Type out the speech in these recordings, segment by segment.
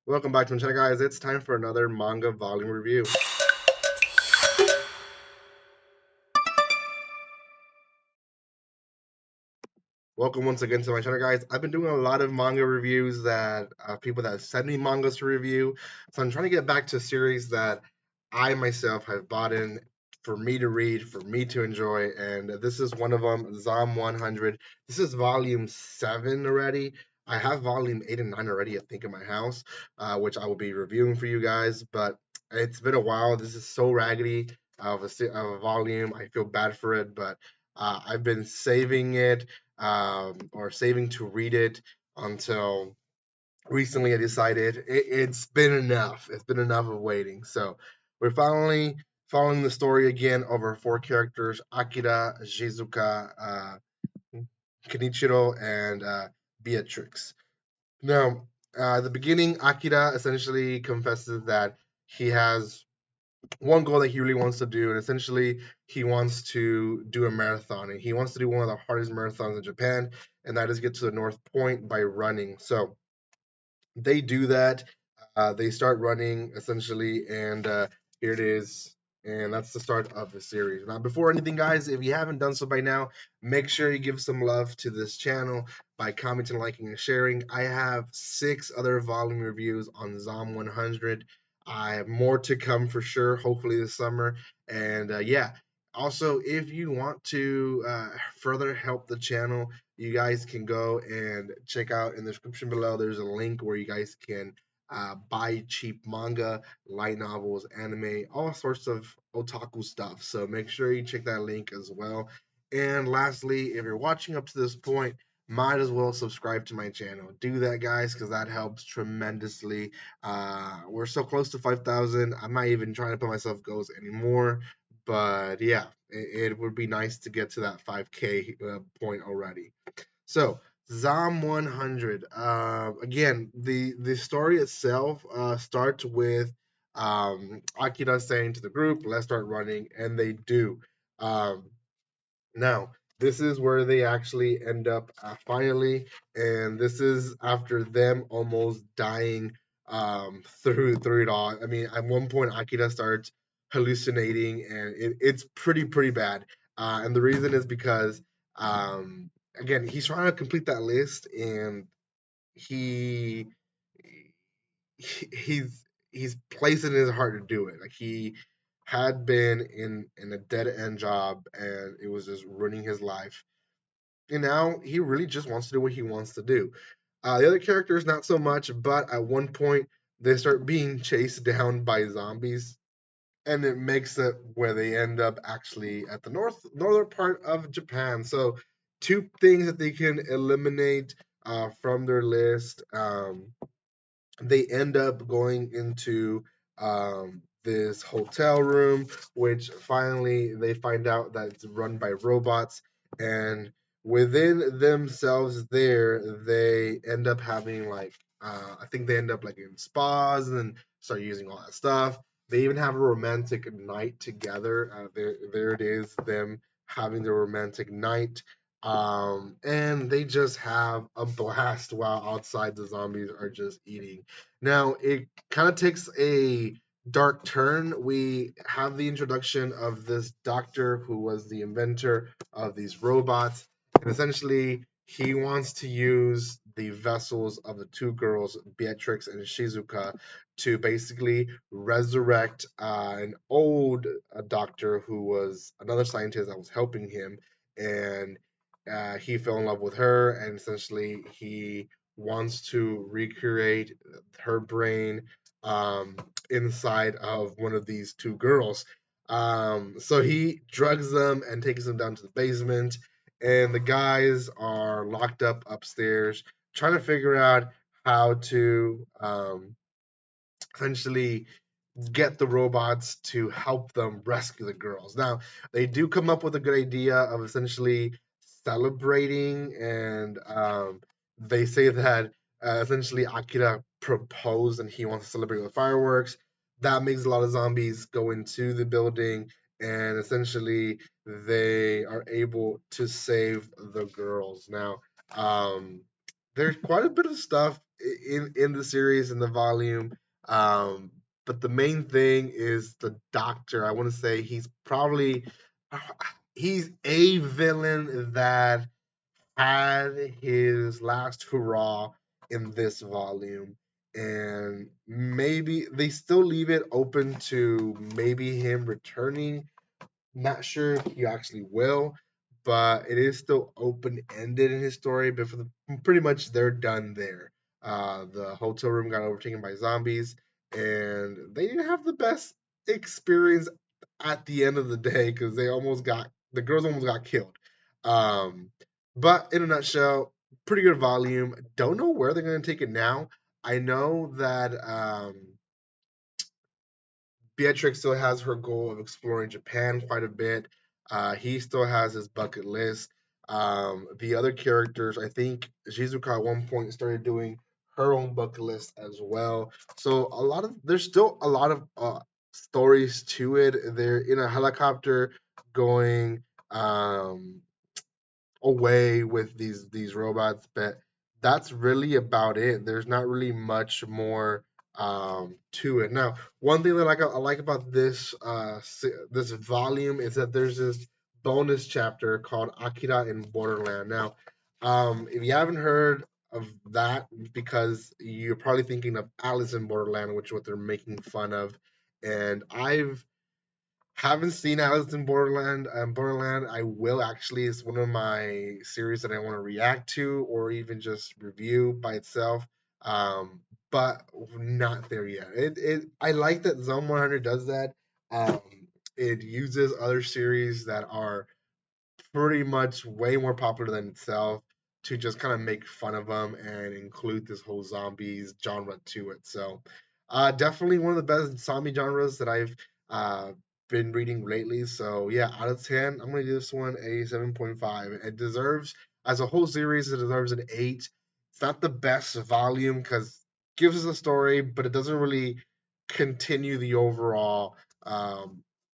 Welcome back to my channel, guys. It's time for another manga volume review. Welcome once again to my channel, guys. I've been doing a lot of manga reviews that people that send me mangas to review. So I'm trying to get back to a series that I myself have bought in for me to read, for me to enjoy, and this is one of them, Zom 100. This is volume 7 already. I have volume 8 and 9 already, I think, in my house, which I will be reviewing for you guys. But it's been a while. This is so raggedy of a volume. I feel bad for it, but I've been saving it or saving to read it until recently I decided it's been enough. It's been enough of waiting. So we're finally following the story again of our four characters Akira, Shizuka, Kenichiro, and Beatrix. Now, at the beginning, Akira essentially confesses that he has one goal that he really wants to do, and essentially he wants to do a marathon, and he wants to do one of the hardest marathons in Japan, and that is get to the North Point by running. So they do that. They start running essentially, and here it is. And that's the start of the series. Now, before anything, guys, if you haven't done so by now, make sure you give some love to this channel by commenting, liking, and sharing. I have 6 other volume reviews on Zom 100. I have more to come for sure, hopefully this summer. And yeah, also, if you want to further help the channel, you guys can go and check out in the description below. There's a link where you guys can buy cheap manga, light novels, anime, all sorts of otaku stuff. So make sure you check that link as well. And lastly, if you're watching up to this point, might as well subscribe to my channel. Do that, guys, because that helps tremendously. We're so close to 5,000. I'm not even trying to put myself goals anymore. But yeah, it would be nice to get to that 5K point already. So, Zom 100. Again, the story itself starts with Akira saying to the group, "Let's start running," and they do. Um, Now, this is where they actually end up finally, and this is after them almost dying through it all. I mean, at one point, Akira starts hallucinating, and it's pretty bad. And the reason is because again, he's trying to complete that list, and he he's placing his heart to do it. Like he had been in a dead end job, and it was just ruining his life. And now he really just wants to do what he wants to do. The other characters not so much, but at one point they start being chased down by zombies, and it makes it where they end up actually at the northern part of Japan. So two things that they can eliminate from their list. They end up going into this hotel room, which finally they find out that it's run by robots. And within themselves, there they end up having like I think they end up like in spas and then start using all that stuff. They even have a romantic night together. There it is, them having the romantic night. And they just have a blast while outside the zombies are just eating. Now, it kind of takes a dark turn. We have the introduction of this doctor who was the inventor of these robots. And essentially, he wants to use the vessels of the two girls, Beatrix and Shizuka, to basically resurrect an old doctor who was another scientist that was helping him. And he fell in love with her, and essentially, he wants to recreate her brain um, inside of one of these two girls. So he drugs them and takes them down to the basement, and the guys are locked up upstairs trying to figure out how to essentially get the robots to help them rescue the girls. Now, they do come up with a good idea of essentially celebrating, and they say that essentially Akira proposed and he wants to celebrate with fireworks. That makes a lot of zombies go into the building, and essentially they are able to save the girls. Now, um, there's quite a bit of stuff in the series in the volume. Um, but the main thing is the Doctor. I want to say he's a villain that had his last hurrah in this volume. And maybe they still leave it open to maybe him returning. Not sure if he actually will, but it is still open ended in his story. But pretty much they're done there. The hotel room got overtaken by zombies, and they didn't have the best experience at the end of the day because the girls almost got killed. Um, but in a nutshell, pretty good volume. Don't know where they're gonna take it now. I know that Beatrix still has her goal of exploring Japan quite a bit. He still has his bucket list. The other characters, I think Shizuka at one point started doing her own bucket list as well. So there's still a lot of stories to it. They're in a helicopter going um, away with these robots, but that's really about it. There's not really much more to it. Now, one thing that I like about this volume is that there's this bonus chapter called Akira in Borderland. Now, if you haven't heard of that, because you're probably thinking of Alice in Borderland, which is what they're making fun of, and I've haven't seen Alice in Borderland. Borderland, I will actually. It's one of my series that I want to react to or even just review by itself. Um, but not there yet. I like that Zone 100 does that. Um, it uses other series that are pretty much way more popular than itself to just kind of make fun of them and include this whole zombies genre to it. So, definitely one of the best zombie genres that I've uh, been reading lately. So, yeah, out of 10, I'm going to give this one a 7.5. It deserves, as a whole series, it deserves an 8. It's not the best volume because it gives us a story, but it doesn't really continue the overall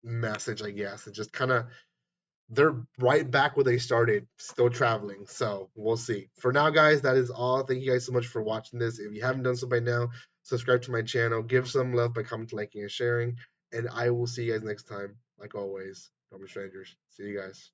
message, I guess. It just kind of they're right back where they started, still traveling. So we'll see. For now, guys, that is all. Thank you guys so much for watching this. If you haven't done so by now, subscribe to my channel, give some love by commenting, liking, and sharing. And I will see you guys next time. Like always, don't be strangers. See you guys.